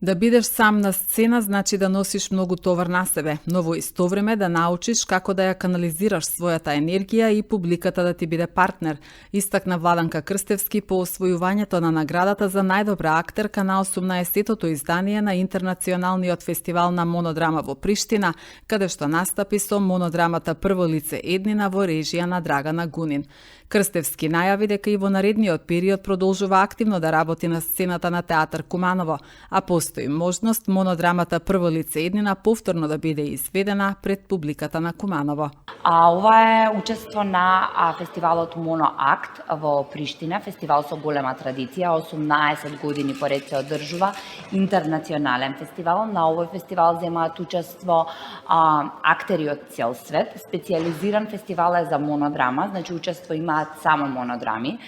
Да бидеш сам на сцена значи да носиш многу товар на себе, но во исто време да научиш како да ја канализираш својата енергија и публиката да ти биде партнер, истакна Владанка Крстевски по освојувањето на наградата за најдобра актерка на 18-тото издание на Интернационалниот фестивал на монодрама во Приштина, каде што настапи со монодрамата Прво лице Еднина во режија на Драгана Гунин. Крстевски најави дека и во наредниот период продолжува активно да работи на сцената на театар Куманово, а постои можност монодрамата Прво лице Еднина повторно да биде изведена пред публиката на Куманово. Ова е учество на фестивалот Моноакт во Приштина, фестивал со голема традиција, 18 години поред се одржува, интернационален фестивал. На овој фестивал земаат учество актери од цел свет. Специјализиран фестивал е за монодрама, значи учество имаат само монодрами.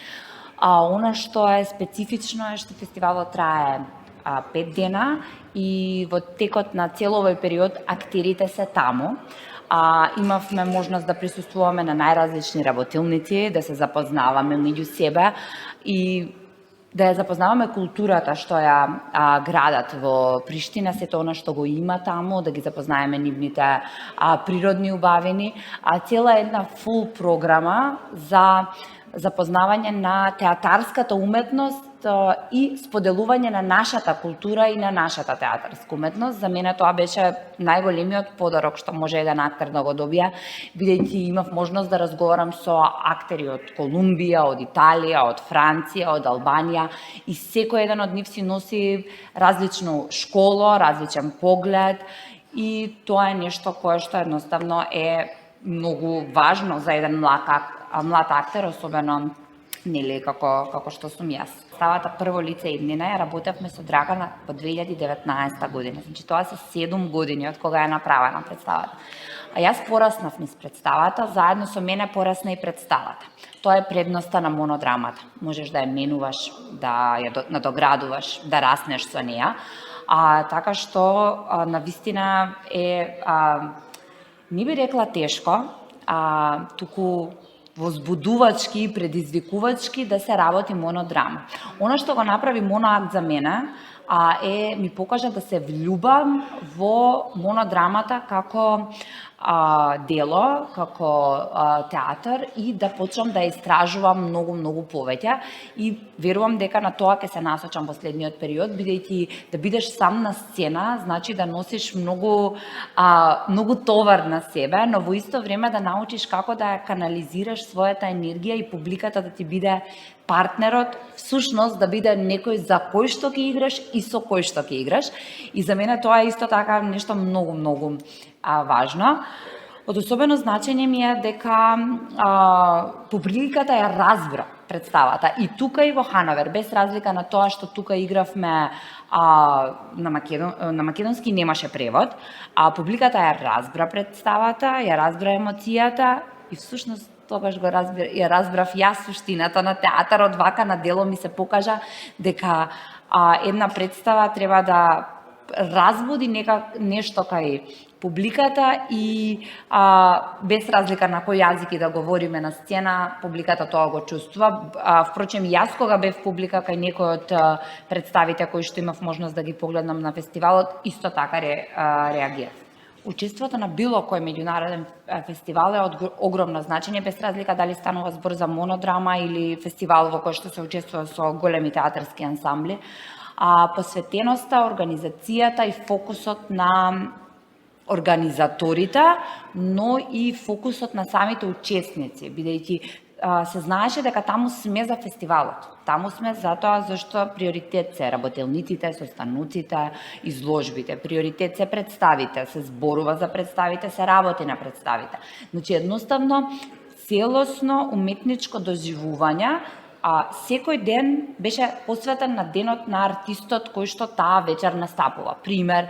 Она што е специфично е што фестивалот трае 5 дена и во текот на цел овој период актерите се таму. Имавме можност да присуствуваме на најразлични работилници, да се запознаваме меѓу себе и да ја запознаваме културата што ја градат во Приштина, сето она што го има таму, да ги запознаеме нивните природни убавини, цела една фул програма за запознавање на театарската уметност и споделување на нашата култура и на нашата театарска уметност. За мене тоа беше најголемиот подарок што може еден актер да го добие, бидејќи имав можност да разговарам со актери од Колумбија, од Италија, од Франција, од Албанија и секој еден од нив си носи различно школо, различен поглед и тоа е нешто кое што едноставно е многу важно за еден млад актер, особено нели како што сум јас. Представата Прво лице Еднина ја работевме со Драгана во 2019 година. Значи тоа се 7 години од кога е направена представата. А јас пораснав низ представата, заедно со мене порасна и представата. Тоа е предноста на монодрамата. Можеш да ја менуваш, да ја надоградуваш, да раснеш со неа. Така што навистина е не би рекла тешко, туку возбудувачки и предизвикувачки да се работи монодрама. Она што го направи Моноакт за мене ми покажа да се влюбам во монодрамата како дело, како театар и да почнам да истражувам многу повеќе и верувам дека на тоа ќе се насочам во следниот период, бидејќи да бидеш сам на сцена значи да носиш многу товар на себе, но во исто време да научиш како да ја канализираш својата енергија и публиката да ти биде партнерот, всушност да биде некој за кој што ќе играш и со кој што ќе играш. И за мене тоа е исто така нешто многу важно. Од особено значење ми е дека публиката ја разбра представата и тука и во Хановер, без разлика на тоа што тука игравме на македонски немаше превод, публиката ја разбра представата, ја разбра емоцијата и всушност тогаш ја разбрав јас суштината на театарот, вака на дело ми се покажа дека една представа треба да разбуди нешто кај публиката и без разлика на кој јазик да говориме на сцена, публиката тоа го чувствува. Впрочем, јас кога бев публика кај некој од представите кои што имав можност да ги погледнам на фестивалот, исто така реагирав. Учеството на било кој меѓународен фестивал е од огромно значење, без разлика дали станува збор за монодрама или фестивал во кој што се учествува со големи театарски ансамбли. Посветеноста, организацијата и фокусот на организаторите, но и фокусот на самите учесници, бидејќи се знаеше дека таму сме за фестивалот. Таму сме затоа зашто приоритет се работелниците, состануците, изложбите. Приоритет се представите, се зборува за представите, се работи на представите. Значи едноставно целосно уметничко доживување. Секој ден беше посветен на денот на артистот кој што таа вечер настапува. Пример,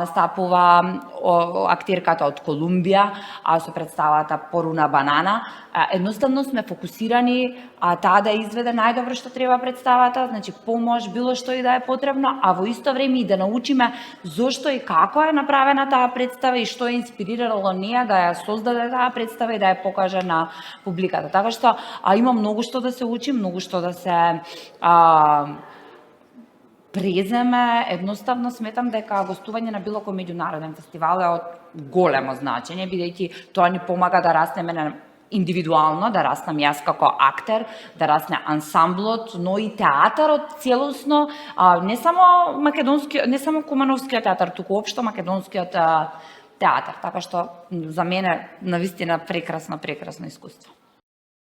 настапува актерката од Колумбија со представата Поруна Банана. Едноставно сме фокусирани таа да изведе најдобро што треба представата, значи помош, било што и да е потребно, а во исто време и да научиме зошто и како е направена таа представа и што е инспирирало неа да ја создаде таа представа и да ја покаже на публиката. Така што има многу што да се учи, многу што да се преземе, едноставно сметам дека гостување на било кој меѓународен фестивал е од големо значење, бидејќи тоа ни помага да растеме на индивидуално, да растам јас како актер, да расне ансамблот, но и театарот целосно, не само македонскиот, не само кумановскиот театар, туку општо македонскиот театар. Така што за мене навистина прекрасно искуство.